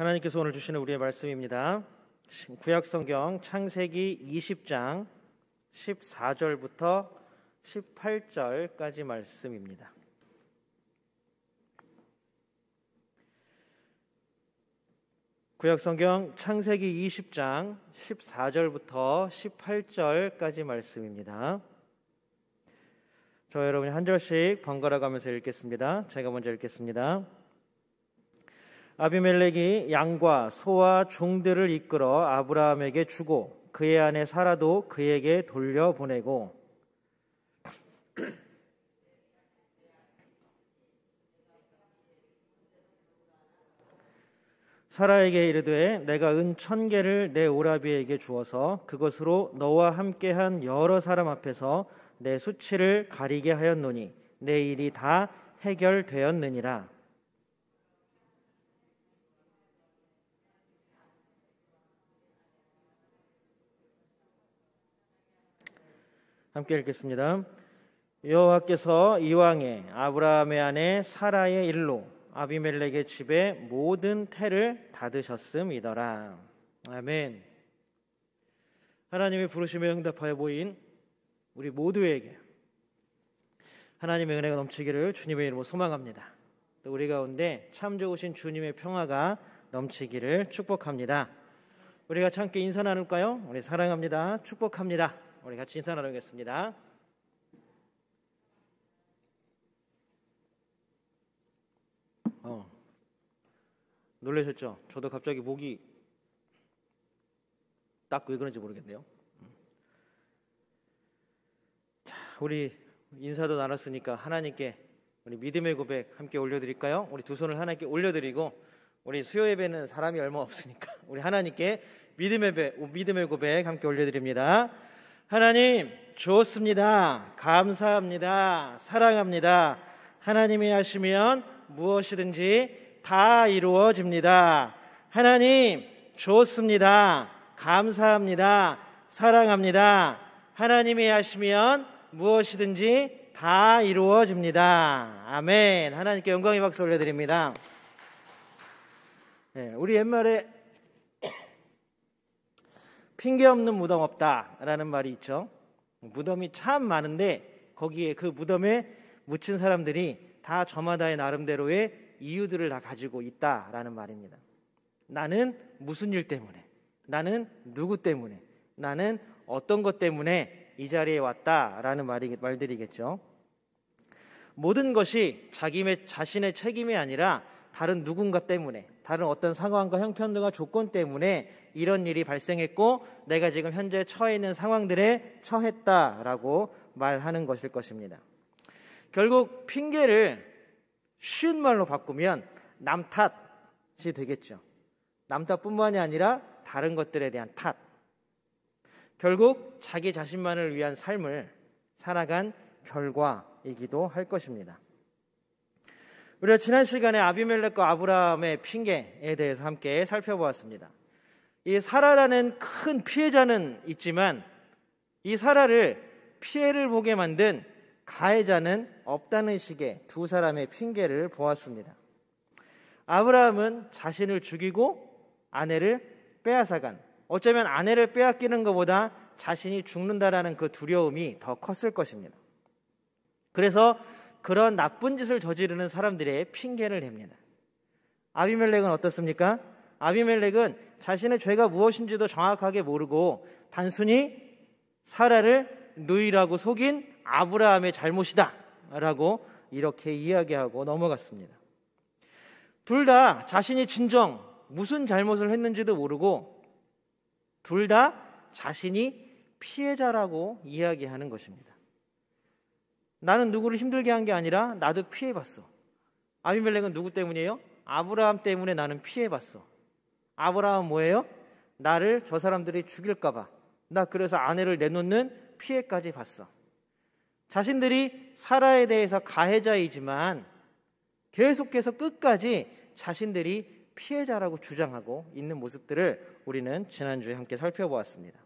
하나님께서 오늘 주시는 우리의 말씀입니다. 구약성경 창세기 20장 14절부터 18절까지 말씀입니다. 구약성경 창세기 20장 14절부터 18절까지 말씀입니다. 저 여러분이 한 절씩 번갈아 가면서 읽겠습니다. 제가 먼저 읽겠습니다. 아비멜렉이 양과 소와 종들을 이끌어 아브라함에게 주고 그의 아내 사라도 그에게 돌려보내고 사라에게 이르되 내가 은 1000개를 내 오라비에게 주어서 그것으로 너와 함께한 여러 사람 앞에서 내 수치를 가리게 하였노니 내 일이 다 해결되었느니라. 함께 읽겠습니다. 여호와께서 이왕에 아브라함의 아내 사라의 일로 아비멜렉의 집에 모든 태를 닫으셨음이더라. 아멘. 하나님의 부르심에 응답하여 보인 우리 모두에게 하나님의 은혜가 넘치기를 주님의 이름으로 소망합니다. 또 우리 가운데 참 좋으신 주님의 평화가 넘치기를 축복합니다. 우리 같이 함께 인사 나눌까요? 우리 사랑합니다. 축복합니다. 우리 같이 인사 나누겠습니다. 놀라셨죠? 저도 갑자기 목이 딱 왜 그런지 모르겠네요. 자, 우리 인사도 나눴으니까 하나님께 우리 믿음의 고백 함께 올려드릴까요? 우리 두 손을 하나님께 올려드리고 우리 수요 예배는 사람이 얼마 없으니까 우리 하나님께 믿음의 고백 함께 올려드립니다. 하나님 좋습니다. 감사합니다. 사랑합니다. 하나님이 하시면 무엇이든지 다 이루어집니다. 하나님 좋습니다. 감사합니다. 사랑합니다. 하나님이 하시면 무엇이든지 다 이루어집니다. 아멘. 하나님께 영광의 박수 올려드립니다. 네, 우리 옛말에 핑계 없는 무덤 없다라는 말이 있죠. 무덤이 참 많은데 거기에 그 무덤에 묻힌 사람들이 다 저마다의 나름대로의 이유들을 다 가지고 있다라는 말입니다. 나는 무슨 일 때문에, 나는 누구 때문에, 나는 어떤 것 때문에 이 자리에 왔다라는 말들이겠죠. 모든 것이 자신의 책임이 아니라 다른 누군가 때문에, 다른 어떤 상황과 형편들과 조건 때문에 이런 일이 발생했고 내가 지금 현재 처해 있는 상황들에 처했다라고 말하는 것일 것입니다. 결국 핑계를 쉬운 말로 바꾸면 남 탓이 되겠죠. 남 탓뿐만이 아니라 다른 것들에 대한 탓. 결국 자기 자신만을 위한 삶을 살아간 결과이기도 할 것입니다. 우리가 지난 시간에 아비멜렉과 아브라함의 핑계에 대해서 함께 살펴보았습니다. 이 사라라는 큰 피해자는 있지만 이 사라를 피해를 보게 만든 가해자는 없다는 식의 두 사람의 핑계를 보았습니다. 아브라함은 자신을 죽이고 아내를 빼앗아간, 어쩌면 아내를 빼앗기는 것보다 자신이 죽는다라는 그 두려움이 더 컸을 것입니다. 그래서 그런 나쁜 짓을 저지르는 사람들의 핑계를 냅니다. 아비멜렉은 어떻습니까? 아비멜렉은 자신의 죄가 무엇인지도 정확하게 모르고 단순히 사라를 누이라고 속인 아브라함의 잘못이다 라고 이렇게 이야기하고 넘어갔습니다. 둘 다 자신이 진정 무슨 잘못을 했는지도 모르고 둘 다 자신이 피해자라고 이야기하는 것입니다. 나는 누구를 힘들게 한 게 아니라 나도 피해봤어. 아비멜렉은 누구 때문이에요? 아브라함 때문에 나는 피해봤어. 아브라함은 뭐예요? 나를 저 사람들이 죽일까봐 나 그래서 아내를 내놓는 피해까지 봤어. 자신들이 사라에 대해서 가해자이지만 계속해서 끝까지 자신들이 피해자라고 주장하고 있는 모습들을 우리는 지난주에 함께 살펴보았습니다.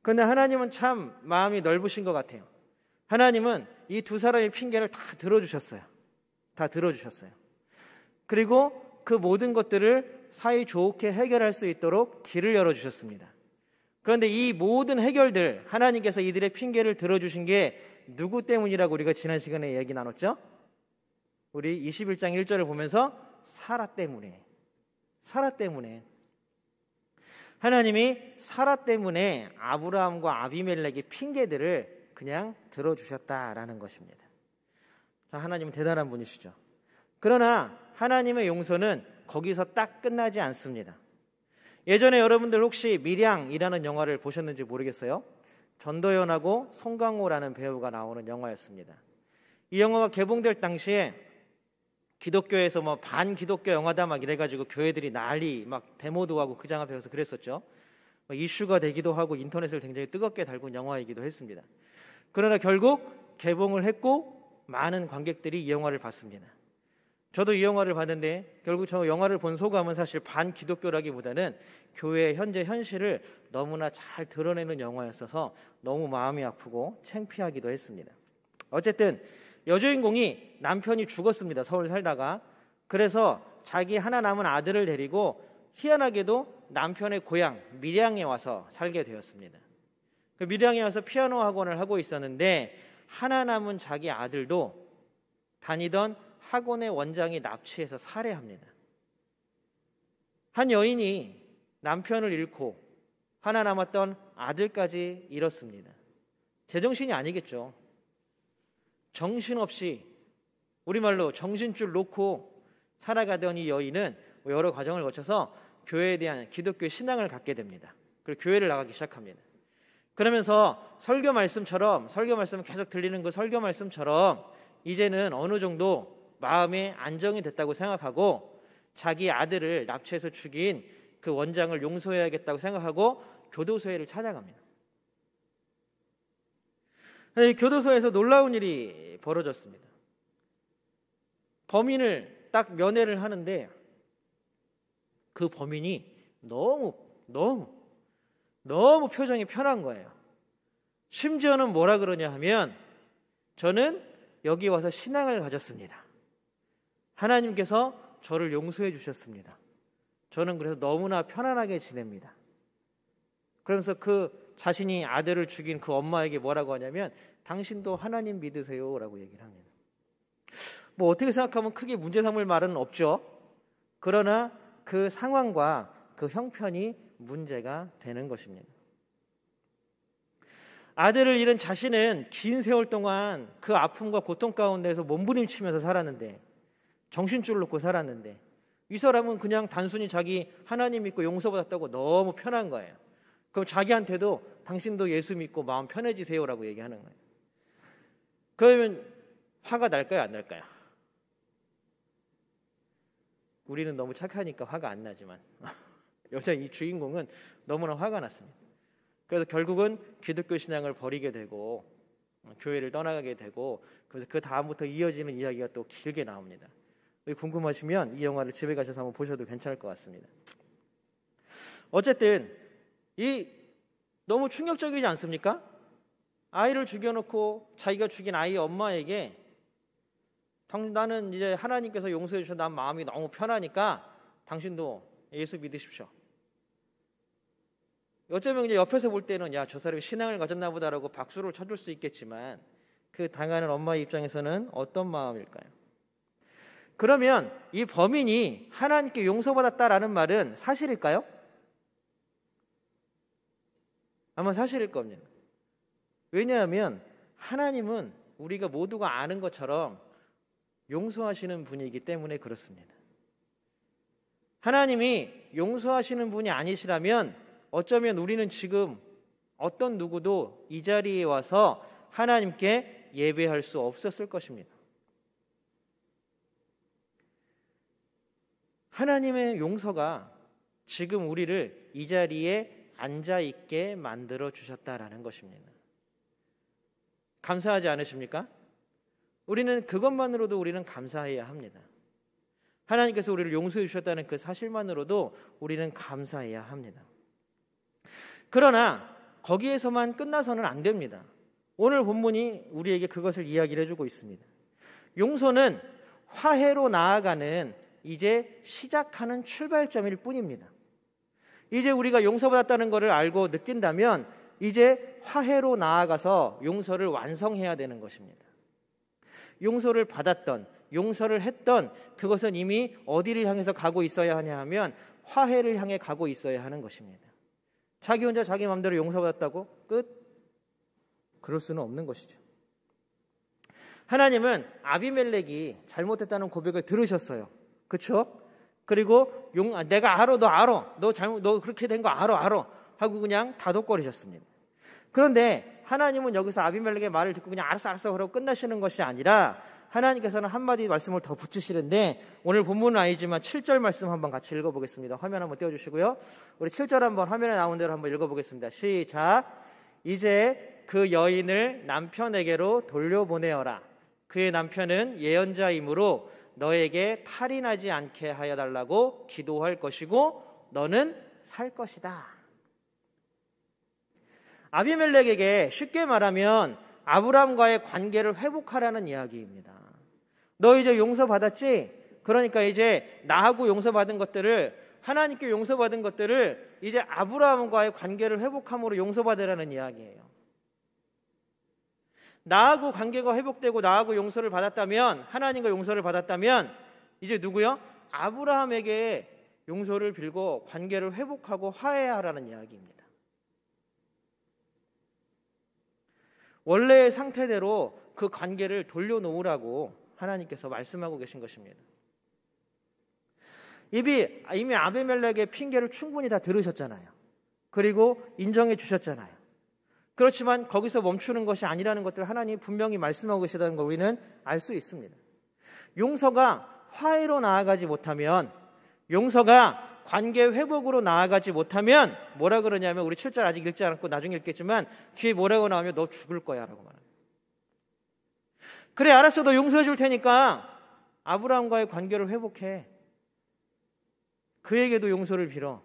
그런데 하나님은 참 마음이 넓으신 것 같아요. 하나님은 이 두 사람의 핑계를 다 들어주셨어요. 그리고 그 모든 것들을 사이좋게 해결할 수 있도록 길을 열어주셨습니다. 그런데 이 모든 해결들, 하나님께서 이들의 핑계를 들어주신 게 누구 때문이라고 우리가 지난 시간에 얘기 나눴죠? 우리 21장 1절을 보면서 사라 때문에, 사라 때문에, 하나님이 사라 때문에 아브라함과 아비멜렉의 핑계들을 그냥 들어주셨다라는 것입니다. 하나님은 대단한 분이시죠. 그러나 하나님의 용서는 거기서 딱 끝나지 않습니다. 예전에 여러분들 혹시 밀양이라는 영화를 보셨는지 모르겠어요. 전도연하고 송강호라는 배우가 나오는 영화였습니다. 이 영화가 개봉될 당시에 기독교에서 뭐 반기독교 영화다 막 이래가지고 교회들이 난리 막 데모도 하고 그 장 앞에 가서 그랬었죠. 이슈가 되기도 하고 인터넷을 굉장히 뜨겁게 달군 영화이기도 했습니다. 그러나 결국 개봉을 했고 많은 관객들이 이 영화를 봤습니다. 저도 이 영화를 봤는데 결국 저 영화를 본 소감은 사실 반기독교라기보다는 교회의 현재 현실을 너무나 잘 드러내는 영화였어서 너무 마음이 아프고 창피하기도 했습니다. 어쨌든 여주인공이 남편이 죽었습니다. 서울 살다가. 그래서 자기 하나 남은 아들을 데리고 희한하게도 남편의 고향 밀양에 와서 살게 되었습니다. 그 밀양에 와서 피아노 학원을 하고 있었는데 하나 남은 자기 아들도 다니던 학원의 원장이 납치해서 살해합니다. 한 여인이 남편을 잃고 하나 남았던 아들까지 잃었습니다. 제정신이 아니겠죠. 정신없이, 우리말로 정신줄 놓고 살아가던 이 여인은 여러 과정을 거쳐서 교회에 대한 기독교 신앙을 갖게 됩니다. 그리고 교회를 나가기 시작합니다. 그러면서 설교 말씀 계속 들리는 그 설교 말씀처럼 이제는 어느 정도 마음에 안정이 됐다고 생각하고 자기 아들을 납치해서 죽인 그 원장을 용서해야겠다고 생각하고 교도소를 찾아갑니다. 교도소에서 놀라운 일이 벌어졌습니다. 범인을 딱 면회를 하는데 그 범인이 너무 표정이 편한 거예요. 심지어는 뭐라 그러냐 하면 저는 여기 와서 신앙을 가졌습니다. 하나님께서 저를 용서해 주셨습니다. 저는 그래서 너무나 편안하게 지냅니다. 그러면서 그 자신이 아들을 죽인 그 엄마에게 뭐라고 하냐면 당신도 하나님 믿으세요 라고 얘기를 합니다. 뭐 어떻게 생각하면 크게 문제 삼을 말은 없죠. 그러나 그 상황과 그 형편이 문제가 되는 것입니다. 아들을 잃은 자신은 긴 세월 동안 그 아픔과 고통 가운데서 몸부림치면서 살았는데, 정신줄을 놓고 살았는데, 이 사람은 그냥 단순히 자기 하나님 믿고 용서받았다고 너무 편한 거예요. 그럼 자기한테도 당신도 예수 믿고 마음 편해지세요라고 얘기하는 거예요. 그러면 화가 날까요, 안 날까요? 우리는 너무 착하니까 화가 안 나지만 여자 이 주인공은 너무나 화가 났습니다. 그래서 결국은 기독교 신앙을 버리게 되고 교회를 떠나가게 되고, 그래서 그 다음부터 이어지는 이야기가 또 길게 나옵니다. 궁금하시면 이 영화를 집에 가셔서 한번 보셔도 괜찮을 것 같습니다. 어쨌든 이 너무 충격적이지 않습니까? 아이를 죽여놓고 자기가 죽인 아이의 엄마에게 나는 이제 하나님께서 용서해 주셔서 난 마음이 너무 편하니까 당신도 예수 믿으십시오. 어쩌면 이제 옆에서 볼 때는 야, 저 사람이 신앙을 가졌나 보다라고 박수를 쳐줄 수 있겠지만 그 당하는 엄마의 입장에서는 어떤 마음일까요? 그러면 이 범인이 하나님께 용서받았다라는 말은 사실일까요? 아마 사실일 겁니다. 왜냐하면 하나님은 우리가 모두가 아는 것처럼 용서하시는 분이기 때문에 그렇습니다. 하나님이 용서하시는 분이 아니시라면 어쩌면 우리는 지금 어떤 누구도 이 자리에 와서 하나님께 예배할 수 없었을 것입니다. 하나님의 용서가 지금 우리를 이 자리에 앉아있게 만들어 주셨다라는 것입니다. 감사하지 않으십니까? 우리는 그것만으로도 우리는 감사해야 합니다. 하나님께서 우리를 용서해 주셨다는 그 사실만으로도 우리는 감사해야 합니다. 그러나 거기에서만 끝나서는 안 됩니다. 오늘 본문이 우리에게 그것을 이야기를 해주고 있습니다. 용서는 화해로 나아가는 이제 시작하는 출발점일 뿐입니다. 이제 우리가 용서받았다는 것을 알고 느낀다면 이제 화해로 나아가서 용서를 완성해야 되는 것입니다. 용서를 받았던, 용서를 했던 그것은 이미 어디를 향해서 가고 있어야 하냐 하면 화해를 향해 가고 있어야 하는 것입니다. 자기 혼자 자기 마음대로 용서받았다고 끝? 그럴 수는 없는 것이죠. 하나님은 아비멜렉이 잘못했다는 고백을 들으셨어요. 그렇죠? 그리고 내가 알아, 너 알아, 너 그렇게 된 거 알아 하고 그냥 다독거리셨습니다. 그런데 하나님은 여기서 아비멜렉의 말을 듣고 그냥 알았어 하고 끝나시는 것이 아니라 하나님께서는 한마디 말씀을 더 붙이시는데 오늘 본문은 아니지만 7절 말씀 한번 같이 읽어보겠습니다. 화면 한번 띄워주시고요. 우리 7절 한번 화면에 나온 대로 한번 읽어보겠습니다. 시작. 이제 그 여인을 남편에게로 돌려보내어라. 그의 남편은 예언자이므로 너에게 탈이 나지 않게 하여 달라고 기도할 것이고 너는 살 것이다. 아비멜렉에게 쉽게 말하면 아브라함과의 관계를 회복하라는 이야기입니다. 너 이제 용서받았지? 그러니까 이제 나하고 용서받은 것들을, 하나님께 용서받은 것들을 이제 아브라함과의 관계를 회복함으로 용서받으라는 이야기예요. 나하고 관계가 회복되고 나하고 용서를 받았다면, 하나님과 용서를 받았다면 이제 누구요? 아브라함에게 용서를 빌고 관계를 회복하고 화해하라는 이야기입니다. 원래의 상태대로 그 관계를 돌려놓으라고 하나님께서 말씀하고 계신 것입니다. 이미 아비멜렉의 핑계를 충분히 다 들으셨잖아요. 그리고 인정해 주셨잖아요. 그렇지만 거기서 멈추는 것이 아니라는 것들을 하나님이 분명히 말씀하고 계시다는 걸 우리는 알 수 있습니다. 용서가 화해로 나아가지 못하면, 용서가 관계 회복으로 나아가지 못하면 뭐라 그러냐면, 우리 7절 아직 읽지 않았고 나중에 읽겠지만 뒤에 뭐라고 나오면 너 죽을 거야 라고 말합니다. 그래 알았어, 너 용서해 줄 테니까 아브라함과의 관계를 회복해. 그에게도 용서를 빌어.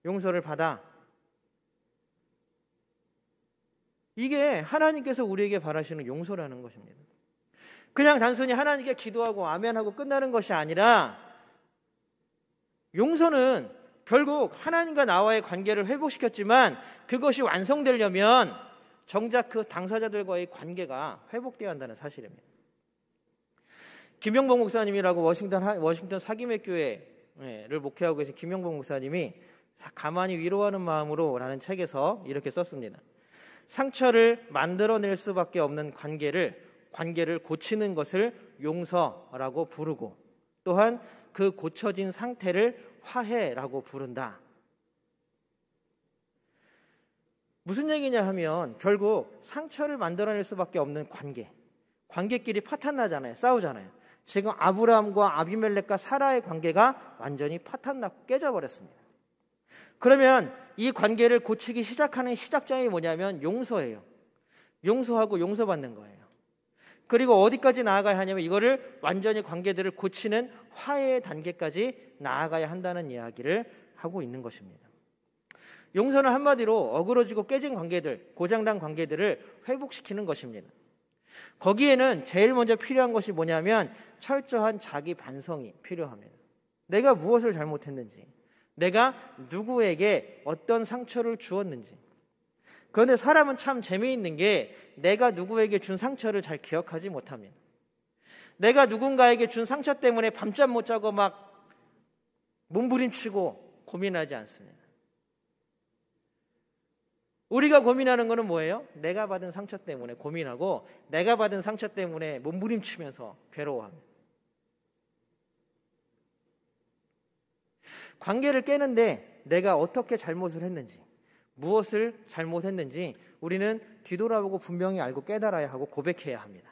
용서를 받아. 이게 하나님께서 우리에게 바라시는 용서라는 것입니다. 그냥 단순히 하나님께 기도하고 아멘하고 끝나는 것이 아니라, 용서는 결국 하나님과 나와의 관계를 회복시켰지만 그것이 완성되려면 정작 그 당사자들과의 관계가 회복되어야 한다는 사실입니다. 김영복 목사님이라고 워싱턴 사김회 교회를 목회하고 계신 김영복 목사님이 가만히 위로하는 마음으로 라는 책에서 이렇게 썼습니다. 상처를 만들어낼 수밖에 없는 관계를 고치는 것을 용서라고 부르고, 또한 그 고쳐진 상태를 화해라고 부른다. 무슨 얘기냐 하면 결국 상처를 만들어낼 수밖에 없는 관계끼리 파탄나잖아요. 싸우잖아요. 지금 아브라함과 아비멜렉과 사라의 관계가 완전히 파탄나고 깨져버렸습니다. 그러면 이 관계를 고치기 시작하는 시작점이 뭐냐면 용서예요. 용서하고 용서받는 거예요. 그리고 어디까지 나아가야 하냐면 이거를 완전히 관계들을 고치는 화해의 단계까지 나아가야 한다는 이야기를 하고 있는 것입니다. 용서는 한마디로 어그러지고 깨진 관계들, 고장난 관계들을 회복시키는 것입니다. 거기에는 제일 먼저 필요한 것이 뭐냐면 철저한 자기 반성이 필요합니다. 내가 무엇을 잘못했는지, 내가 누구에게 어떤 상처를 주었는지. 그런데 사람은 참 재미있는 게 내가 누구에게 준 상처를 잘 기억하지 못합니다. 내가 누군가에게 준 상처 때문에 밤잠 못 자고 막 몸부림치고 고민하지 않습니다. 우리가 고민하는 것은 뭐예요? 내가 받은 상처 때문에 고민하고 내가 받은 상처 때문에 몸부림치면서 괴로워합니다. 관계를 깨는데 내가 어떻게 잘못을 했는지, 무엇을 잘못했는지 우리는 뒤돌아보고 분명히 알고 깨달아야 하고 고백해야 합니다.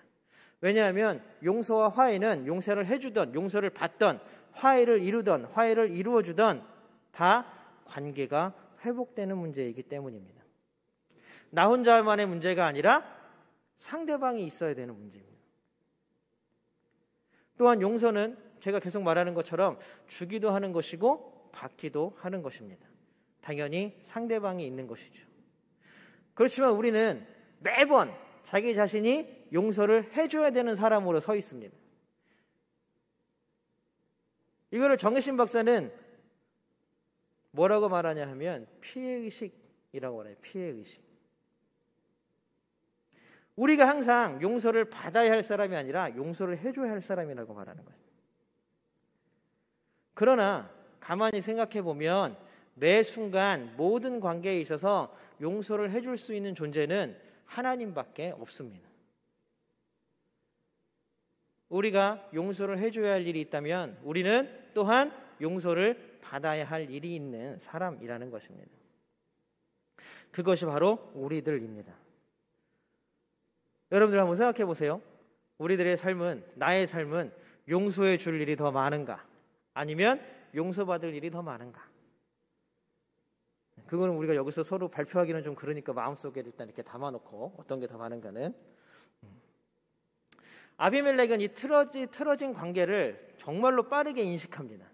왜냐하면 용서와 화해는 용서를 해주던, 용서를 받던, 화해를 이루던, 화해를 이루어주던 다 관계가 회복되는 문제이기 때문입니다. 나 혼자만의 문제가 아니라 상대방이 있어야 되는 문제입니다. 또한 용서는 제가 계속 말하는 것처럼 주기도 하는 것이고 받기도 하는 것입니다. 당연히 상대방이 있는 것이죠. 그렇지만 우리는 매번 자기 자신이 용서를 해줘야 되는 사람으로 서 있습니다. 이거를 정혜신 박사는 뭐라고 말하냐 하면 피해의식이라고 말해요. 피해의식. 우리가 항상 용서를 받아야 할 사람이 아니라 용서를 해줘야 할 사람이라고 말하는 거예요. 그러나 가만히 생각해 보면 매 순간 모든 관계에 있어서 용서를 해줄 수 있는 존재는 하나님밖에 없습니다. 우리가 용서를 해줘야 할 일이 있다면 우리는 또한 용서를 받아야 할 일이 있는 사람이라는 것입니다. 그것이 바로 우리들입니다. 여러분들 한번 생각해 보세요. 우리들의 삶은, 나의 삶은 용서해 줄 일이 더 많은가? 아니면 용서받을 일이 더 많은가? 그거는 우리가 여기서 서로 발표하기는 좀 그러니까 마음속에 일단 이렇게 담아놓고 어떤 게 더 많은가는. 아비멜렉은 이 틀어진 관계를 정말로 빠르게 인식합니다.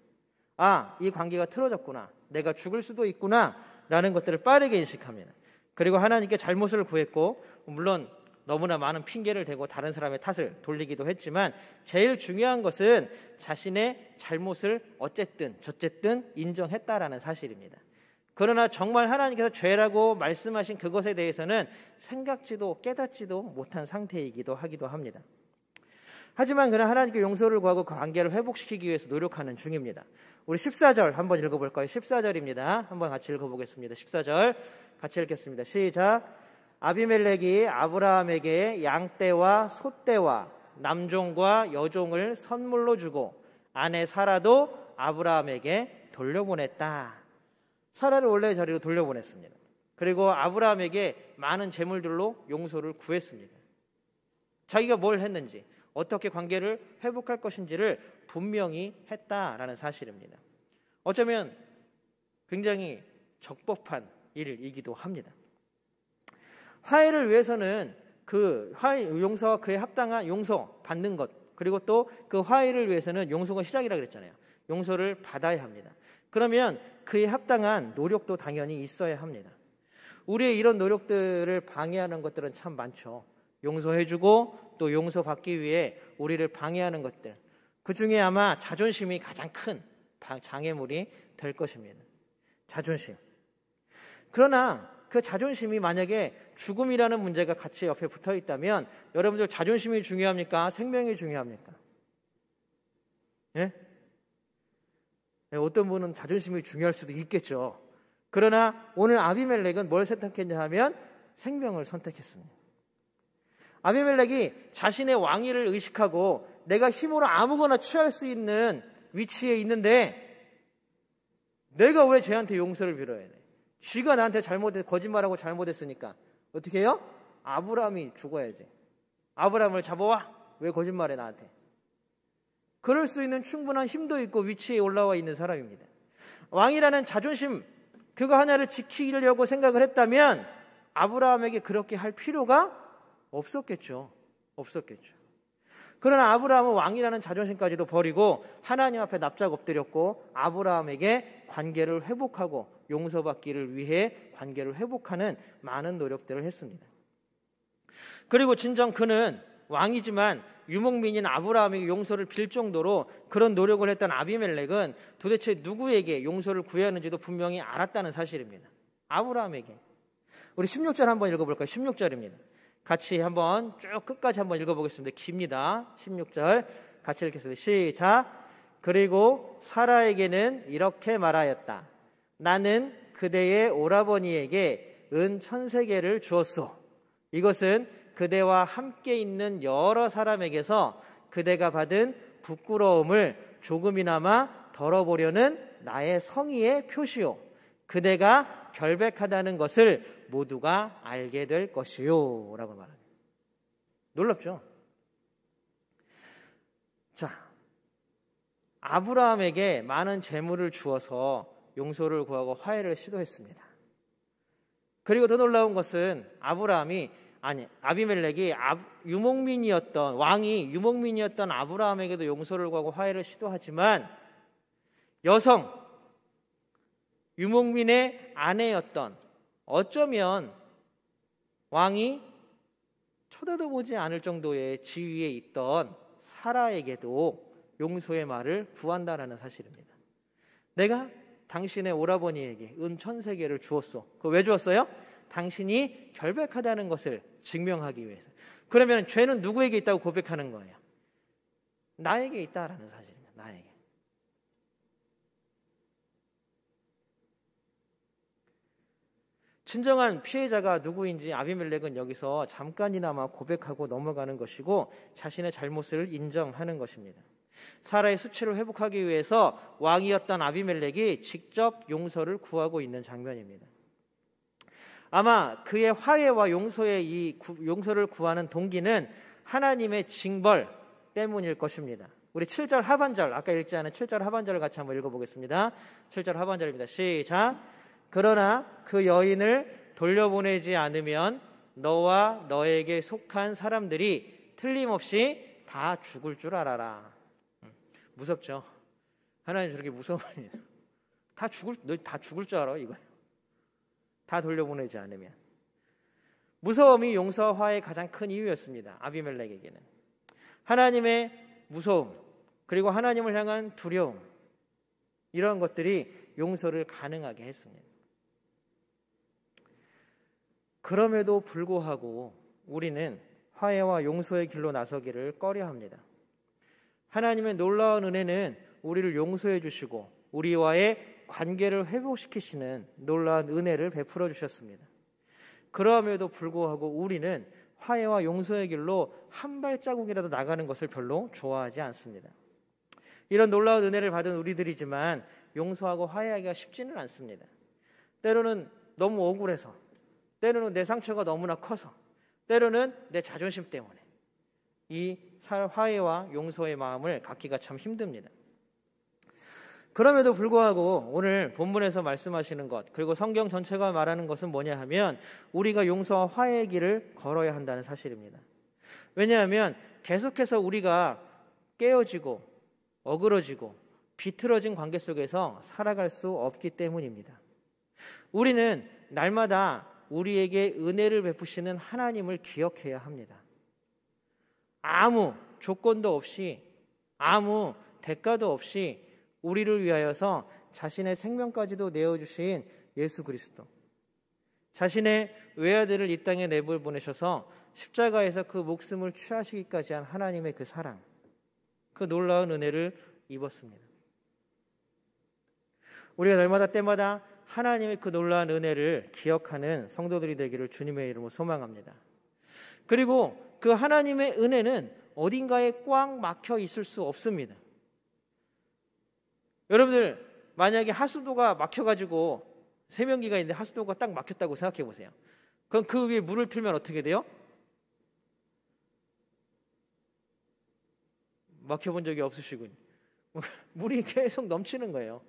아, 이 관계가 틀어졌구나. 내가 죽을 수도 있구나. 라는 것들을 빠르게 인식합니다. 그리고 하나님께 잘못을 구했고, 물론 너무나 많은 핑계를 대고 다른 사람의 탓을 돌리기도 했지만 제일 중요한 것은 자신의 잘못을 어쨌든 저쨌든 인정했다라는 사실입니다. 그러나 정말 하나님께서 죄라고 말씀하신 그것에 대해서는 생각지도 깨닫지도 못한 상태이기도 하기도 합니다. 하지만 그는 하나님께 용서를 구하고 그 관계를 회복시키기 위해서 노력하는 중입니다. 우리 14절 한번 읽어볼까요? 14절입니다. 한번 같이 읽어보겠습니다. 14절 같이 읽겠습니다. 시작. 아비멜렉이 아브라함에게 양떼와 소떼와 남종과 여종을 선물로 주고 아내 사라도 아브라함에게 돌려보냈다. 사라를 원래의 자리로 돌려보냈습니다. 그리고 아브라함에게 많은 재물들로 용서를 구했습니다. 자기가 뭘 했는지, 어떻게 관계를 회복할 것인지를 분명히 했다라는 사실입니다. 어쩌면 굉장히 적법한 일이기도 합니다. 화해를 위해서는 그 화해, 용서와 그에 합당한 용서 받는 것, 그리고 또 그 화해를 위해서는 용서가 시작이라고 그랬잖아요. 용서를 받아야 합니다. 그러면 그에 합당한 노력도 당연히 있어야 합니다. 우리의 이런 노력들을 방해하는 것들은 참 많죠. 용서해주고 또 용서받기 위해 우리를 방해하는 것들, 그 중에 아마 자존심이 가장 큰 장애물이 될 것입니다. 자존심. 그러나 그 자존심이 만약에 죽음이라는 문제가 같이 옆에 붙어 있다면 여러분들 자존심이 중요합니까? 생명이 중요합니까? 예? 어떤 분은 자존심이 중요할 수도 있겠죠. 그러나 오늘 아비멜렉은 뭘 선택했냐 하면 생명을 선택했습니다. 아비멜렉이 자신의 왕위를 의식하고 내가 힘으로 아무거나 취할 수 있는 위치에 있는데 내가 왜 쟤한테 용서를 빌어야 돼? 쥐가 나한테 거짓말하고 잘못했으니까 어떻게 해요? 아브라함이 죽어야지. 아브라함을 잡아와. 왜 거짓말해 나한테? 그럴 수 있는 충분한 힘도 있고 위치에 올라와 있는 사람입니다. 왕이라는 자존심, 그거 하나를 지키려고 생각을 했다면 아브라함에게 그렇게 할 필요가 없었겠죠. 그러나 아브라함은 왕이라는 자존심까지도 버리고 하나님 앞에 납작 엎드렸고 아브라함에게 관계를 회복하고 용서받기를 위해 관계를 회복하는 많은 노력들을 했습니다. 그리고 진정 그는 왕이지만 유목민인 아브라함에게 용서를 빌 정도로 그런 노력을 했던 아비멜렉은 도대체 누구에게 용서를 구해야 하는지도 분명히 알았다는 사실입니다. 아브라함에게. 우리 16절 한번 읽어볼까요? 16절입니다. 같이 한번 쭉 끝까지 한번 읽어보겠습니다. 깁니다. 16절 같이 읽겠습니다. 시작. 그리고 사라에게는 이렇게 말하였다. 나는 그대의 오라버니에게 은 1000세겔을 주었소. 이것은 그대와 함께 있는 여러 사람에게서 그대가 받은 부끄러움을 조금이나마 덜어보려는 나의 성의의 표시요. 그대가 결백하다는 것을 모두가 알게 될 것이요. 라고 말합니다. 놀랍죠? 자, 아브라함에게 많은 재물을 주어서 용서를 구하고 화해를 시도했습니다. 그리고 더 놀라운 것은 아비멜렉이 왕이 유목민이었던 아브라함에게도 용서를 구하고 화해를 시도하지만 여성, 유목민의 아내였던 어쩌면 왕이 쳐다도 보지 않을 정도의 지위에 있던 사라에게도 용서의 말을 구한다라는 사실입니다. 내가 당신의 오라버니에게 은 1,000세계를 주었소. 그거 왜 주었어요? 당신이 결백하다는 것을 증명하기 위해서. 그러면 죄는 누구에게 있다고 고백하는 거예요? 나에게 있다라는 사실입니다. 나에게. 진정한 피해자가 누구인지 아비멜렉은 여기서 잠깐이나마 고백하고 넘어가는 것이고 자신의 잘못을 인정하는 것입니다. 사라의 수치를 회복하기 위해서 왕이었던 아비멜렉이 직접 용서를 구하고 있는 장면입니다. 아마 그의 화해와 용서를 구하는 동기는 하나님의 징벌 때문일 것입니다. 우리 7절 하반절, 아까 읽지 않은 7절 하반절을 같이 한번 읽어보겠습니다. 7절 하반절입니다. 시작. 그러나 그 여인을 돌려보내지 않으면 너와 너에게 속한 사람들이 틀림없이 다 죽을 줄 알아라. 무섭죠? 하나님 저렇게 무서운 너 다 죽을 줄 알아 이거. 다 돌려보내지 않으면. 무서움이 용서와 화해의 가장 큰 이유였습니다. 아비멜렉에게는. 하나님의 무서움, 그리고 하나님을 향한 두려움, 이런 것들이 용서를 가능하게 했습니다. 그럼에도 불구하고 우리는 화해와 용서의 길로 나서기를 꺼려합니다. 하나님의 놀라운 은혜는 우리를 용서해 주시고 우리와의 관계를 회복시키시는 놀라운 은혜를 베풀어 주셨습니다. 그럼에도 불구하고 우리는 화해와 용서의 길로 한 발자국이라도 나가는 것을 별로 좋아하지 않습니다. 이런 놀라운 은혜를 받은 우리들이지만 용서하고 화해하기가 쉽지는 않습니다. 때로는 너무 억울해서, 때로는 내 상처가 너무나 커서, 때로는 내 자존심 때문에 이 화해와 용서의 마음을 갖기가 참 힘듭니다. 그럼에도 불구하고 오늘 본문에서 말씀하시는 것, 그리고 성경 전체가 말하는 것은 뭐냐 하면 우리가 용서와 화해의 길을 걸어야 한다는 사실입니다. 왜냐하면 계속해서 우리가 깨어지고 어그러지고 비틀어진 관계 속에서 살아갈 수 없기 때문입니다. 우리는 날마다 우리에게 은혜를 베푸시는 하나님을 기억해야 합니다. 아무 조건도 없이, 아무 대가도 없이 우리를 위하여서 자신의 생명까지도 내어주신 예수 그리스도, 자신의 외아들을 이 땅에 내보내셔서 십자가에서 그 목숨을 취하시기까지 한 하나님의 그 사랑, 그 놀라운 은혜를 입었습니다. 우리가 날마다 때마다 하나님의 그 놀라운 은혜를 기억하는 성도들이 되기를 주님의 이름으로 소망합니다. 그리고 그 하나님의 은혜는 어딘가에 꽉 막혀 있을 수 없습니다. 여러분들 만약에 하수도가 막혀가지고 세면기가 있는데 하수도가 딱 막혔다고 생각해 보세요. 그럼 그 위에 물을 틀면 어떻게 돼요? 막혀본 적이 없으시군요. 물이 계속 넘치는 거예요.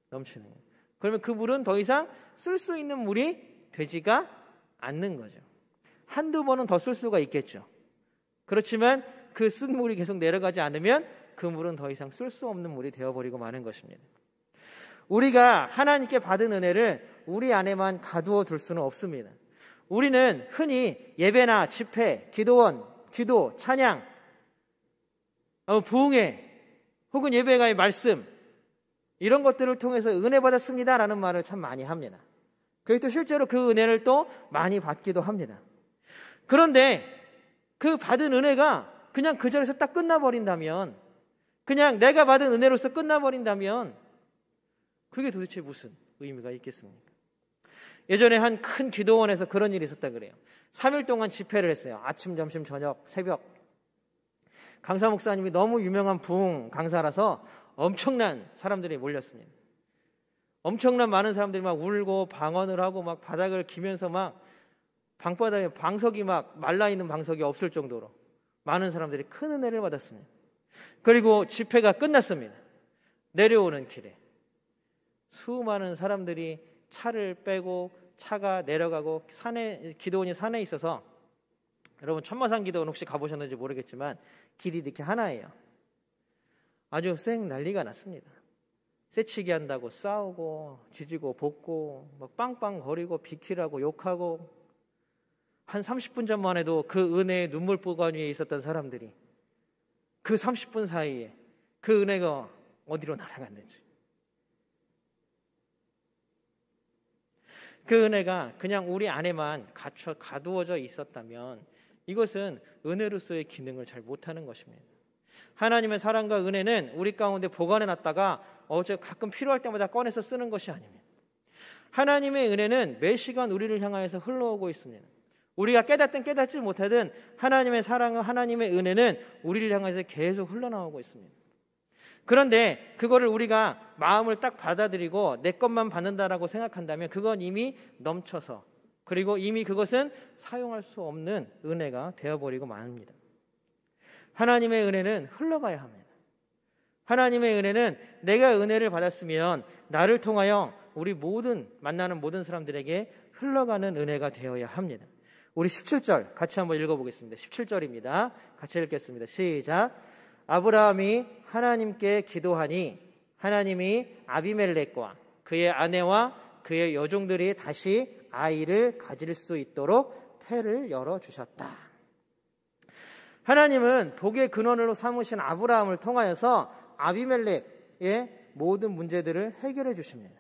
넘치는 거예요. 그러면 그 물은 더 이상 쓸 수 있는 물이 되지가 않는 거죠. 한두 번은 더 쓸 수가 있겠죠. 그렇지만 그 쓴 물이 계속 내려가지 않으면 그 물은 더 이상 쓸 수 없는 물이 되어버리고 마는 것입니다. 우리가 하나님께 받은 은혜를 우리 안에만 가두어 둘 수는 없습니다. 우리는 흔히 예배나 집회, 기도원, 기도, 찬양, 부흥회 혹은 예배가의 말씀, 이런 것들을 통해서 은혜 받았습니다라는 말을 참 많이 합니다. 그리고 또 실제로 그 은혜를 또 많이 받기도 합니다. 그런데 그 받은 은혜가 그냥 그 자리에서 딱 끝나버린다면, 그냥 내가 받은 은혜로서 끝나버린다면 그게 도대체 무슨 의미가 있겠습니까? 예전에 한 큰 기도원에서 그런 일이 있었다 그래요. 3일 동안 집회를 했어요. 아침, 점심, 저녁, 새벽. 강사 목사님이 너무 유명한 부흥 강사라서 엄청난 사람들이 몰렸습니다. 엄청난 많은 사람들이 막 울고 방언을 하고 막 바닥을 기면서 막 방바닥에 방석이 막 말라있는 방석이 없을 정도로 많은 사람들이 큰 은혜를 받았습니다. 그리고 집회가 끝났습니다. 내려오는 길에 수많은 사람들이 차를 빼고 차가 내려가고 기도원이 산에 있어서, 여러분 천마산 기도원 혹시 가보셨는지 모르겠지만 길이 이렇게 하나예요. 아주 쌩 난리가 났습니다. 새치기 한다고 싸우고 지지고 볶고 막 빵빵 거리고 비키라고 욕하고, 한 30분 전만 해도 그 은혜의 눈물보관 위에 있었던 사람들이 그 30분 사이에 그 은혜가 어디로 날아갔는지. 그 은혜가 그냥 우리 안에만 가두어져 있었다면 이것은 은혜로서의 기능을 잘 못하는 것입니다. 하나님의 사랑과 은혜는 우리 가운데 보관해놨다가 가끔 필요할 때마다 꺼내서 쓰는 것이 아닙니다. 하나님의 은혜는 매 시간 우리를 향하여서 흘러오고 있습니다. 우리가 깨닫든 깨닫지 못하든 하나님의 사랑과 하나님의 은혜는 우리를 향해서 계속 흘러나오고 있습니다. 그런데 그거를 우리가 마음을 딱 받아들이고 내 것만 받는다라고 생각한다면 그건 이미 넘쳐서, 그리고 이미 그것은 사용할 수 없는 은혜가 되어버리고 맙니다. 하나님의 은혜는 흘러가야 합니다. 하나님의 은혜는 내가 은혜를 받았으면 나를 통하여 우리 만나는 모든 사람들에게 흘러가는 은혜가 되어야 합니다. 우리 17절 같이 한번 읽어보겠습니다. 17절입니다. 같이 읽겠습니다. 시작. 아브라함이 하나님께 기도하니 하나님이 아비멜렉과 그의 아내와 그의 여종들이 다시 아이를 가질 수 있도록 태를 열어주셨다. 하나님은 복의 근원으로 삼으신 아브라함을 통하여서 아비멜렉의 모든 문제들을 해결해 주십니다.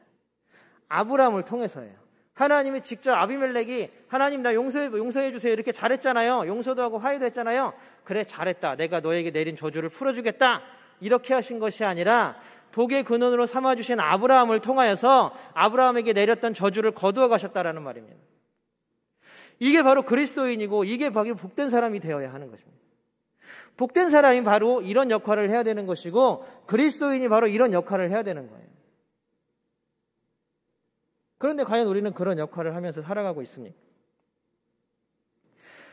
아브라함을 통해서예요. 하나님이 직접 아비멜렉이 하나님 나 용서해 주세요 이렇게 잘했잖아요. 용서도 하고 화해도 했잖아요. 그래 잘했다. 내가 너에게 내린 저주를 풀어주겠다. 이렇게 하신 것이 아니라 복의 근원으로 삼아주신 아브라함을 통하여서 아브라함에게 내렸던 저주를 거두어 가셨다라는 말입니다. 이게 바로 그리스도인이고 이게 바로 복된 사람이 되어야 하는 것입니다. 복된 사람이 바로 이런 역할을 해야 되는 것이고 그리스도인이 바로 이런 역할을 해야 되는 거예요. 그런데 과연 우리는 그런 역할을 하면서 살아가고 있습니까?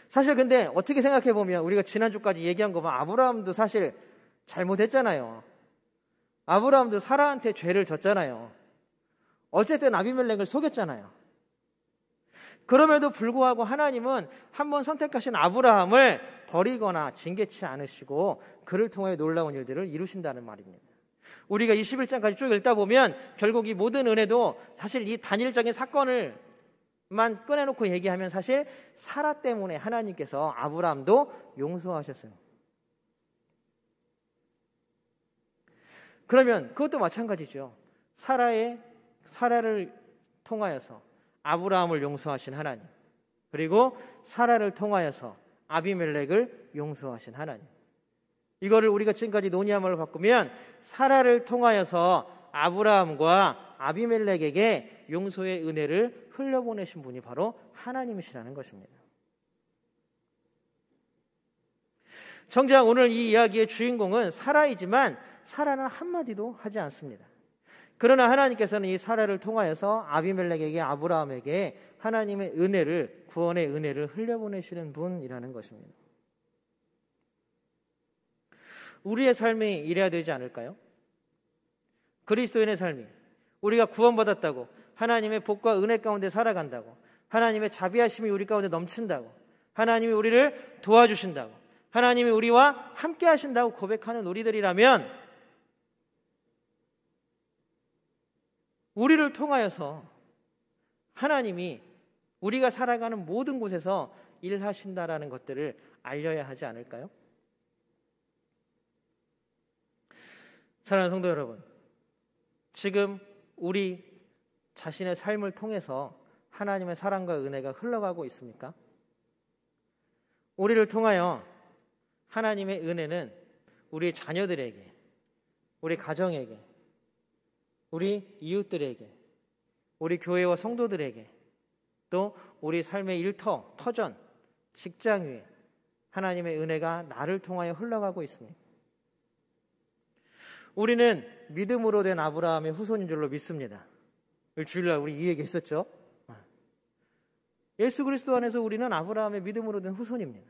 사실 근데 어떻게 생각해 보면 우리가 지난주까지 얘기한 거 보면 아브라함도 사실 잘못했잖아요. 아브라함도 사라한테 죄를 졌잖아요. 어쨌든 아비멜렉을 속였잖아요. 그럼에도 불구하고 하나님은 한번 선택하신 아브라함을 버리거나 징계치 않으시고 그를 통해 놀라운 일들을 이루신다는 말입니다. 우리가 21장까지 쭉 읽다 보면 결국 이 모든 은혜도 사실 이 단일적인 사건을만 꺼내놓고 얘기하면 사실 사라 때문에 하나님께서 아브라함도 용서하셨어요. 그러면 그것도 마찬가지죠. 사라를 통하여서 아브라함을 용서하신 하나님, 그리고 사라를 통하여서 아비멜렉을 용서하신 하나님. 이거를 우리가 지금까지 논의함을 바꾸면 사라를 통하여서 아브라함과 아비멜렉에게 용서의 은혜를 흘려보내신 분이 바로 하나님이시라는 것입니다. 정작 오늘 이 이야기의 주인공은 사라이지만 사라는 한마디도 하지 않습니다. 그러나 하나님께서는 이 사라를 통하여서 아비멜렉에게 아브라함에게 하나님의 은혜를, 구원의 은혜를 흘려보내시는 분이라는 것입니다. 우리의 삶이 이래야 되지 않을까요? 그리스도인의 삶이 우리가 구원받았다고, 하나님의 복과 은혜 가운데 살아간다고, 하나님의 자비하심이 우리 가운데 넘친다고, 하나님이 우리를 도와주신다고, 하나님이 우리와 함께 하신다고 고백하는 우리들이라면 우리를 통하여서 하나님이 우리가 살아가는 모든 곳에서 일하신다라는 것들을 알려야 하지 않을까요? 사랑하는 성도 여러분, 지금 우리 자신의 삶을 통해서 하나님의 사랑과 은혜가 흘러가고 있습니까? 우리를 통하여 하나님의 은혜는 우리 자녀들에게, 우리 가정에게, 우리 이웃들에게, 우리 교회와 성도들에게, 또 우리 삶의 일터, 터전, 직장 위에 하나님의 은혜가 나를 통하여 흘러가고 있습니다. 우리는 믿음으로 된 아브라함의 후손인 줄로 믿습니다. 주일날 우리 이 얘기 했었죠. 예수 그리스도 안에서 우리는 아브라함의 믿음으로 된 후손입니다.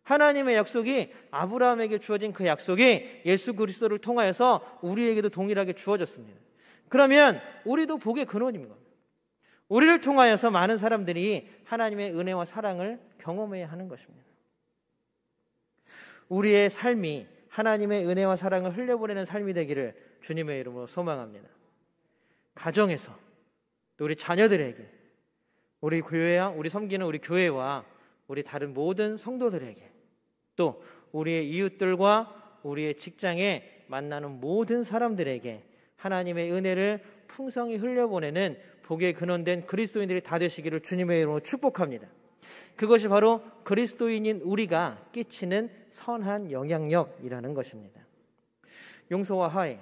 하나님의 약속이, 아브라함에게 주어진 그 약속이 예수 그리스도를 통하여서 우리에게도 동일하게 주어졌습니다. 그러면 우리도 복의 근원입니다. 우리를 통하여서 많은 사람들이 하나님의 은혜와 사랑을 경험해야 하는 것입니다. 우리의 삶이 하나님의 은혜와 사랑을 흘려보내는 삶이 되기를 주님의 이름으로 소망합니다. 가정에서, 또 우리 자녀들에게, 우리 교회와, 우리 섬기는 우리 교회와 우리 다른 모든 성도들에게, 또 우리의 이웃들과 우리의 직장에 만나는 모든 사람들에게 하나님의 은혜를 풍성히 흘려보내는 복의 근원된 그리스도인들이 다 되시기를 주님의 이름으로 축복합니다. 그것이 바로 그리스도인인 우리가 끼치는 선한 영향력이라는 것입니다. 용서와 화해,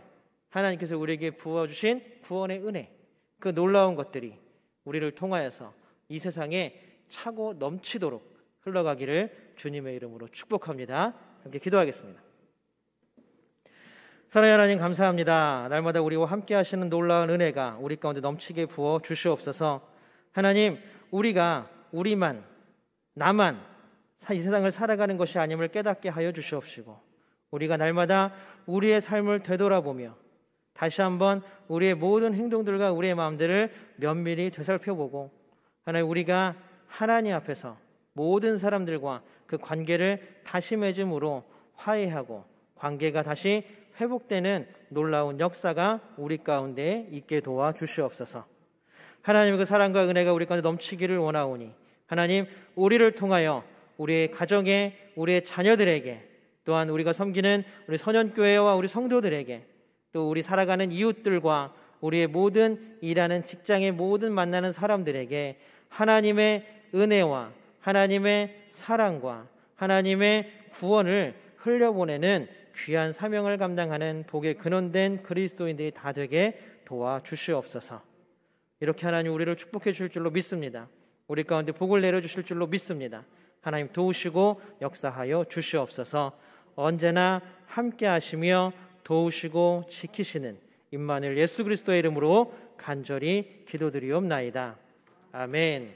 하나님께서 우리에게 부어주신 구원의 은혜, 그 놀라운 것들이 우리를 통하여서 이 세상에 차고 넘치도록 흘러가기를 주님의 이름으로 축복합니다. 함께 기도하겠습니다. 사랑하는 하나님, 감사합니다. 날마다 우리와 함께 하시는 놀라운 은혜가 우리 가운데 넘치게 부어 주시옵소서. 하나님, 우리가 우리만, 나만 이 세상을 살아가는 것이 아님을 깨닫게 하여 주시옵시고, 우리가 날마다 우리의 삶을 되돌아보며 다시 한번 우리의 모든 행동들과 우리의 마음들을 면밀히 되살펴보고, 하나님, 우리가 하나님 앞에서 모든 사람들과 그 관계를 다시 맺음으로 화해하고 관계가 다시 회복되는 놀라운 역사가 우리 가운데 있게 도와 주시옵소서. 하나님의 그 사랑과 은혜가 우리 가운데 넘치기를 원하오니, 하나님, 우리를 통하여 우리의 가정에, 우리의 자녀들에게, 또한 우리가 섬기는 우리 선연교회와 우리 성도들에게, 또 우리 살아가는 이웃들과 우리의 모든 일하는 직장의 모든 만나는 사람들에게 하나님의 은혜와 하나님의 사랑과 하나님의 구원을 흘려보내는 귀한 사명을 감당하는 복의 근원된 그리스도인들이 다 되게 도와주시옵소서. 이렇게 하나님 우리를 축복해 주실 줄로 믿습니다. 우리 가운데 복을 내려주실 줄로 믿습니다. 하나님 도우시고 역사하여 주시옵소서. 언제나 함께 하시며 도우시고 지키시는 임마누엘 예수 그리스도의 이름으로 간절히 기도드리옵나이다. 아멘.